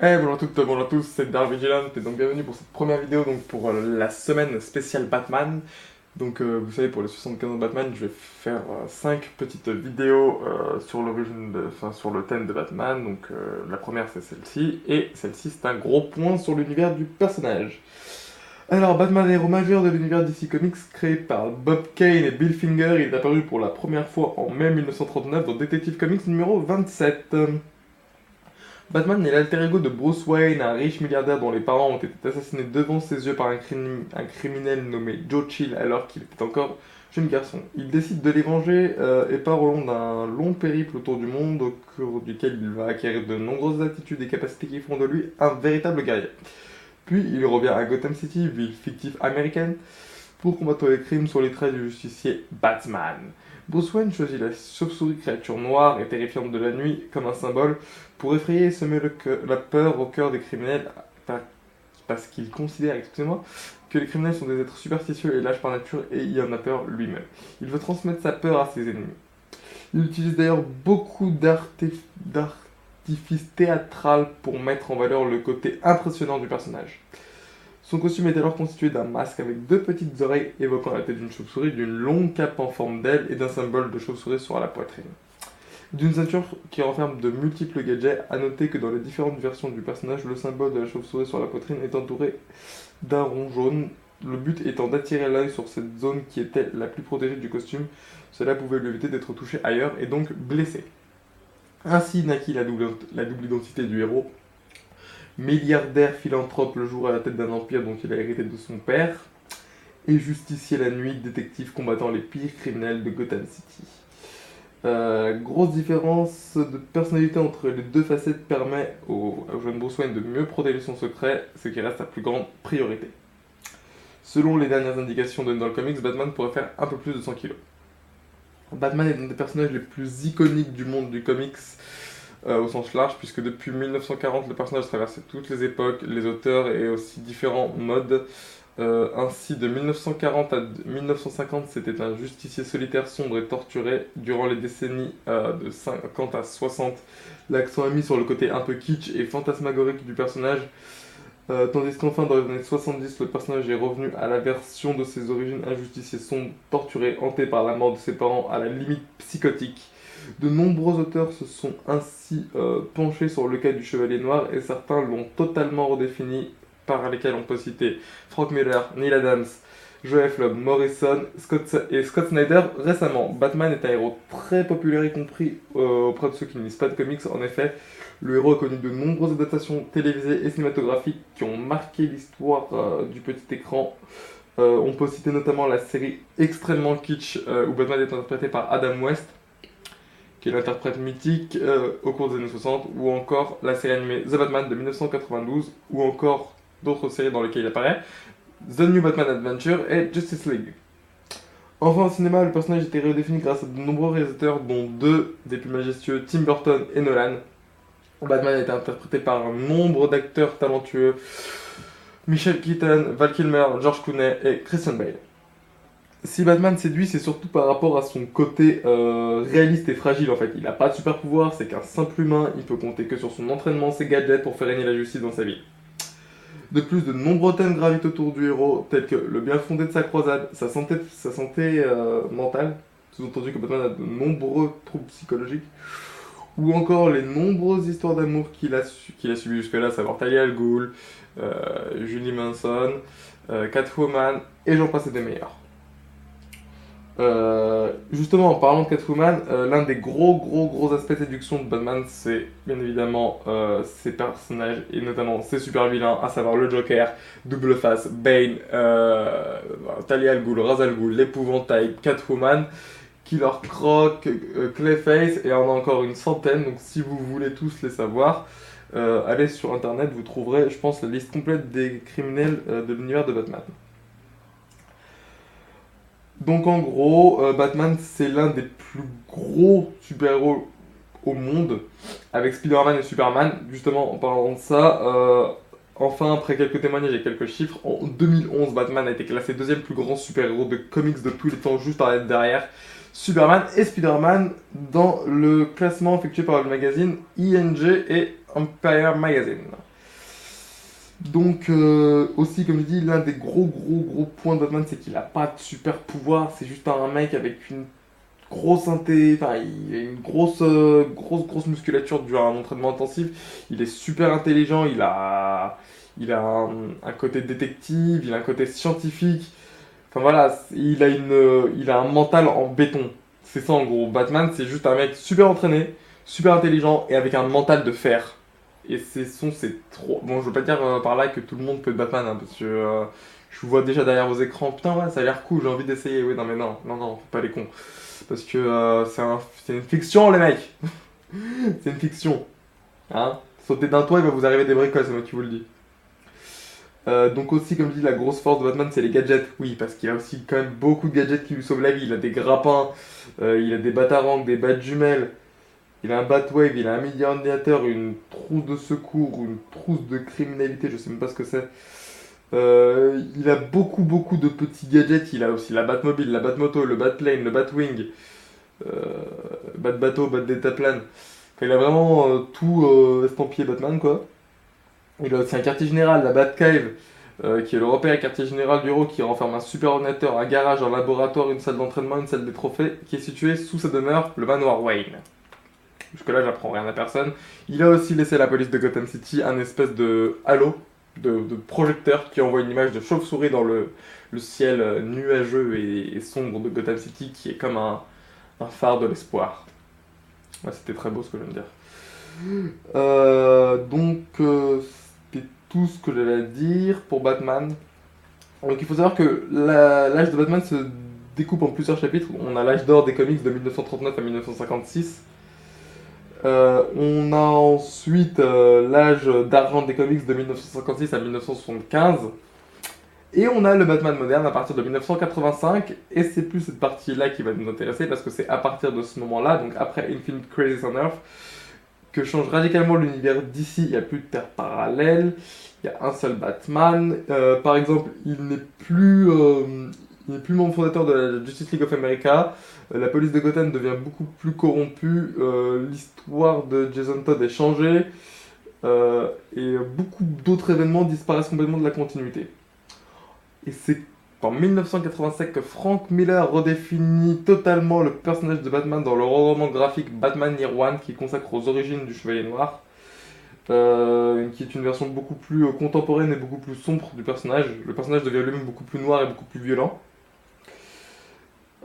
Bonjour à toutes, bonjour à tous, c'est Dark Vigilant et donc bienvenue pour cette première vidéo donc pour la semaine spéciale Batman. Donc vous savez pour les 75 ans de Batman, je vais faire 5 petites vidéos sur l'origine, enfin sur le thème de Batman. Donc la première c'est celle-ci et celle-ci c'est un gros point sur l'univers du personnage. Alors Batman, héros majeur de l'univers DC Comics créé par Bob Kane et Bill Finger, il est apparu pour la première fois en mai 1939 dans Detective Comics numéro 27. Batman est l'alter ego de Bruce Wayne, un riche milliardaire dont les parents ont été assassinés devant ses yeux par un criminel nommé Joe Chill alors qu'il était encore jeune garçon. Il décide de les venger et part au long d'un long périple autour du monde au cours duquel il va acquérir de nombreuses attitudes et capacités qui font de lui un véritable guerrier. Puis il revient à Gotham City, ville fictive américaine, pour combattre les crimes sur les traits du justicier Batman. Bruce Wayne choisit la chauve-souris, créature noire et terrifiante de la nuit, comme un symbole pour effrayer et semer la peur au cœur des criminels, parce qu'il considère, excusez-moi, que les criminels sont des êtres superstitieux et lâches par nature et il en a peur lui-même. Il veut transmettre sa peur à ses ennemis. Il utilise d'ailleurs beaucoup d'artifices théâtral pour mettre en valeur le côté impressionnant du personnage. Son costume est alors constitué d'un masque avec deux petites oreilles évoquant la tête d'une chauve-souris, d'une longue cape en forme d'aile et d'un symbole de chauve-souris sur la poitrine. D'une ceinture qui renferme de multiples gadgets, à noter que dans les différentes versions du personnage, le symbole de la chauve-souris sur la poitrine est entouré d'un rond jaune, le but étant d'attirer l'œil sur cette zone qui était la plus protégée du costume. Cela pouvait lui éviter d'être touché ailleurs et donc blessé. Ainsi naquit la double identité du héros, milliardaire philanthrope le jour à la tête d'un empire dont il a hérité de son père, et justicier la nuit, détective combattant les pires criminels de Gotham City. Grosse différence de personnalité entre les deux facettes permet au jeune Bruce Wayne de mieux protéger son secret, ce qui reste sa plus grande priorité. Selon les dernières indications données dans le comics, Batman pourrait faire un peu plus de 100 kilos. Batman est l'un des personnages les plus iconiques du monde du comics au sens large, puisque depuis 1940, le personnage traversait toutes les époques, les auteurs et aussi différents modes. Ainsi, de 1940 à 1950, c'était un justicier solitaire, sombre et torturé. Durant les décennies de 50 à 60, l'accent est mis sur le côté un peu kitsch et fantasmagorique du personnage, tandis qu'enfin, dans les années 70, le personnage est revenu à la version de ses origines, un justicier sombre, torturé, hanté par la mort de ses parents, à la limite psychotique. De nombreux auteurs se sont ainsi penchés sur le cas du Chevalier Noir et certains l'ont totalement redéfini, par lesquels on peut citer Frank Miller, Neil Adams, Joe F. Loeb, Morrison et Scott Snyder récemment. Batman est un héros très populaire y compris auprès de ceux qui ne lisent pas de comics. En effet, le héros a connu de nombreuses adaptations télévisées et cinématographiques qui ont marqué l'histoire du petit écran. On peut citer notamment la série extrêmement kitsch où Batman est interprété par Adam West, qui est l'interprète mythique au cours des années 60, ou encore la série animée The Batman de 1992, ou encore d'autres séries dans lesquelles il apparaît, The New Batman Adventure et Justice League. Enfin au cinéma, le personnage a été redéfini grâce à de nombreux réalisateurs, dont deux des plus majestueux, Tim Burton et Nolan. Batman a été interprété par un nombre d'acteurs talentueux, Michael Keaton, Val Kilmer, George Clooney et Christian Bale. Si Batman séduit, c'est surtout par rapport à son côté réaliste et fragile en fait. Il n'a pas de super pouvoir, c'est qu'un simple humain, il peut compter que sur son entraînement, ses gadgets pour faire régner la justice dans sa vie. De plus, de nombreux thèmes gravitent autour du héros, tels que le bien fondé de sa croisade, sa santé mentale, sous-entendu que Batman a de nombreux troubles psychologiques, ou encore les nombreuses histoires d'amour qu'il a subies jusque-là, à savoir Talia al Ghul, Julie Manson, Catwoman, et j'en passe et des meilleurs. Justement, en parlant de Catwoman, l'un des gros aspects de séduction de Batman, c'est bien évidemment ses personnages et notamment ses super vilains, à savoir le Joker, Double Face, Bane, Talia al Ghul, Ra's al Ghul, l'épouvantail, Catwoman, Killer Croc, Clayface, et on en a encore une centaine. Donc, si vous voulez tous les savoir, allez sur internet, vous trouverez, je pense, la liste complète des criminels de l'univers de Batman. Donc en gros, Batman c'est l'un des plus gros super-héros au monde, avec Spider-Man et Superman. Justement, en parlant de ça, enfin, après quelques témoignages et quelques chiffres, en 2011, Batman a été classé deuxième plus grand super-héros de comics de tous les temps, juste derrière Superman et Spider-Man dans le classement effectué par le magazine ING et Empire Magazine. Donc, aussi, comme je dis, l'un des gros points de Batman, c'est qu'il a pas de super pouvoir. C'est juste un mec avec une grosse enfin, il a une grosse musculature due à un entraînement intensif. Il est super intelligent, il a un côté détective, il a un côté scientifique. Enfin voilà, il a un mental en béton. C'est ça en gros. Batman, c'est juste un mec super entraîné, super intelligent et avec un mental de fer. Et c'est trop. Bon, je veux pas dire par là que tout le monde peut être Batman, hein, parce que je vous vois déjà derrière vos écrans. Putain, ouais, ça a l'air cool, j'ai envie d'essayer. Oui, non, mais non, faut pas les cons. Parce que c'est une fiction, les mecs. C'est une fiction. Hein. Sauter d'un toit, il va vous arriver des bricoles, c'est moi qui vous le dis. Donc aussi, comme je dis, la grosse force de Batman, c'est les gadgets. Oui, parce qu'il a aussi quand même beaucoup de gadgets qui lui sauvent la vie. Il a des grappins, il a des batarangs, des battes jumelles, il a un Batwave, il a un midi ordinateur, une trousse de secours, une trousse de criminalité, je sais même pas ce que c'est. Il a beaucoup de petits gadgets. Il a aussi la Batmobile, la Batmoto, le Batplane, le Batwing, euh, Batbateau, Batdeltaplane. Enfin, il a vraiment tout estampillé Batman, quoi. Il a aussi un quartier général, la Batcave, qui est le repère quartier général du héros qui renferme un super ordinateur, un garage, un laboratoire, une salle d'entraînement, une salle des trophées, qui est située sous sa demeure, le manoir Wayne. Jusque-là, j'apprends rien à personne. Il a aussi laissé à la police de Gotham City un espèce de halo, de projecteur qui envoie une image de chauve-souris dans le ciel nuageux et sombre de Gotham City, qui est comme un phare de l'espoir. Ouais, c'était très beau ce que je viens de dire. C'était tout ce que j'avais à dire pour Batman. Donc il faut savoir que l'âge de Batman se découpe en plusieurs chapitres. On a l'âge d'or des comics de 1939 à 1956. On a ensuite l'âge d'argent des comics de 1956 à 1975. Et on a le Batman moderne à partir de 1985. Et c'est plus cette partie-là qui va nous intéresser parce que c'est à partir de ce moment-là, donc après Infinite Crisis on Earth, que change radicalement l'univers d'ici. Il n'y a plus de terre parallèle, il y a un seul Batman. Par exemple, il n'est plus membre fondateur de la Justice League of America. La police de Gotham devient beaucoup plus corrompue. L'histoire de Jason Todd est changée. Et beaucoup d'autres événements disparaissent complètement de la continuité. Et c'est en 1987 que Frank Miller redéfinit totalement le personnage de Batman dans le roman graphique Batman Year One qui consacre aux origines du Chevalier Noir, qui est une version beaucoup plus contemporaine et beaucoup plus sombre du personnage. Le personnage devient lui-même beaucoup plus noir et beaucoup plus violent.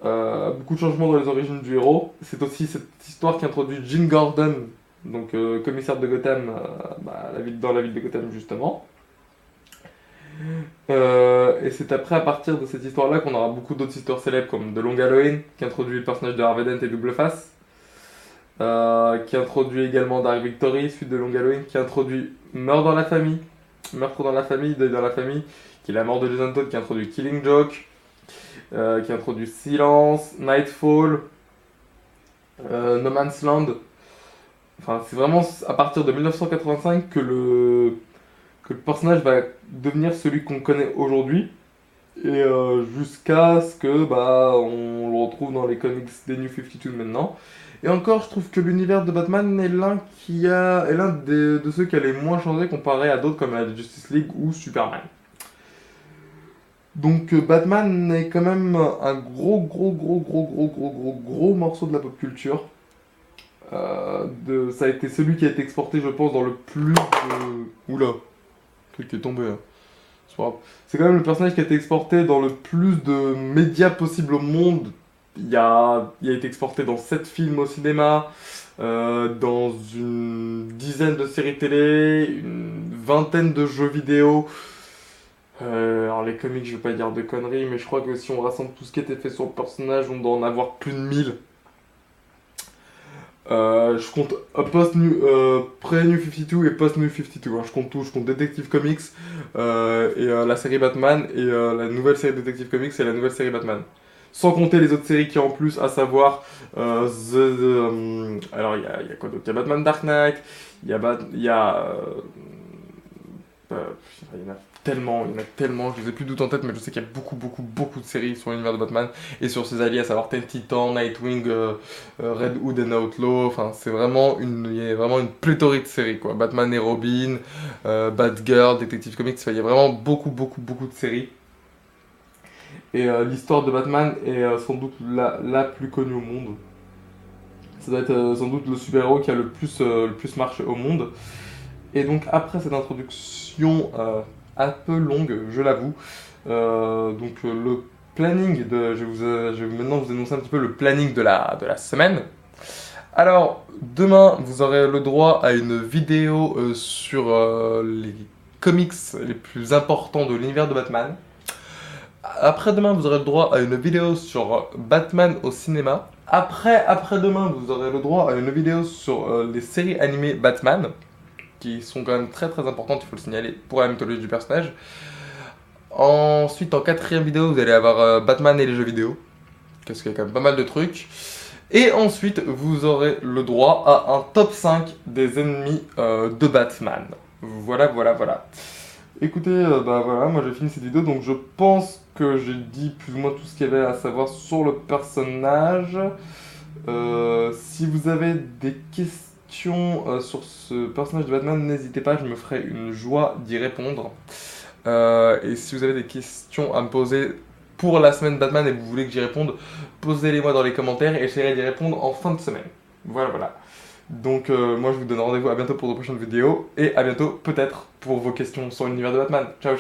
Beaucoup de changements dans les origines du héros. C'est aussi cette histoire qui introduit Jim Gordon, donc commissaire de Gotham, dans la ville de Gotham justement. Et c'est après, à partir de cette histoire-là, qu'on aura beaucoup d'autres histoires célèbres, comme The Long Halloween, qui introduit le personnage de Harvey Dent et Double Face, qui introduit également Dark Victory, suite de Long Halloween, qui introduit Meurtre dans la famille, Deuil dans la famille, qui est la mort de Jason Todd, qui introduit Killing Joke, qui introduit Silence, Nightfall, No Man's Land. Enfin, c'est vraiment à partir de 1985 que le personnage va devenir celui qu'on connaît aujourd'hui. Et jusqu'à ce que on le retrouve dans les comics des New 52 maintenant. Et encore, je trouve que l'univers de Batman est l'un de ceux qui a les moins changé comparé à d'autres comme la Justice League ou Superman. Donc Batman est quand même un gros morceau de la pop culture. Ça a été celui qui a été exporté, je pense, dans le plus de... Oula, le truc qui est tombé là. C'est quand même le personnage qui a été exporté dans le plus de médias possible au monde. Il a été exporté dans 7 films au cinéma, dans une dizaine de séries télé, une vingtaine de jeux vidéo. Alors les comics, je vais pas dire de conneries, mais je crois que si on rassemble tout ce qui a été fait sur le personnage, on doit en avoir plus de 1000. Je compte pré-New 52 et post-New 52. Hein. Je compte tout. Je compte Detective Comics et la série Batman et la nouvelle série Detective Comics et la nouvelle série Batman. Sans compter les autres séries qui en plus, à savoir alors il y a quoi d'autre? Il y a Batman Dark Knight, il y a il y en a tellement, je les ai plus toutes en tête, mais je sais qu'il y a beaucoup de séries sur l'univers de Batman et sur ses alliés, à savoir Teen Titan, Nightwing, Red Hood and Outlaw, enfin c'est vraiment il y a vraiment une pléthorique de séries quoi. Batman et Robin, Batgirl, Detective Comics, enfin, il y a vraiment beaucoup de séries. Et l'histoire de Batman est sans doute la plus connue au monde. Ça doit être sans doute le super-héros qui a le plus marché au monde. Et donc après cette introduction un peu longue, je l'avoue, le planning je vais maintenant vous annoncer un petit peu le planning de la semaine. Alors demain vous aurez le droit à une vidéo sur les comics les plus importants de l'univers de Batman. Après-demain, vous aurez le droit à une vidéo sur Batman au cinéma. Après-demain, vous aurez le droit à une vidéo sur les séries animées Batman, qui sont quand même très importantes, il faut le signaler, pour la mythologie du personnage. Ensuite, en quatrième vidéo, vous allez avoir Batman et les jeux vidéo, parce qu'il y a quand même pas mal de trucs. Et ensuite, vous aurez le droit à un top 5 des ennemis de Batman. Voilà. Écoutez, bah voilà, moi j'ai fini cette vidéo, donc je pense que j'ai dit plus ou moins tout ce qu'il y avait à savoir sur le personnage. Si vous avez des questions sur ce personnage de Batman, n'hésitez pas, je me ferai une joie d'y répondre. Et si vous avez des questions à me poser pour la semaine Batman et vous voulez que j'y réponde, posez-les-moi dans les commentaires et j'essaierai d'y répondre en fin de semaine. Voilà. Donc moi je vous donne rendez-vous à bientôt pour de prochaines vidéos et à bientôt peut-être pour vos questions sur l'univers de Batman. Ciao.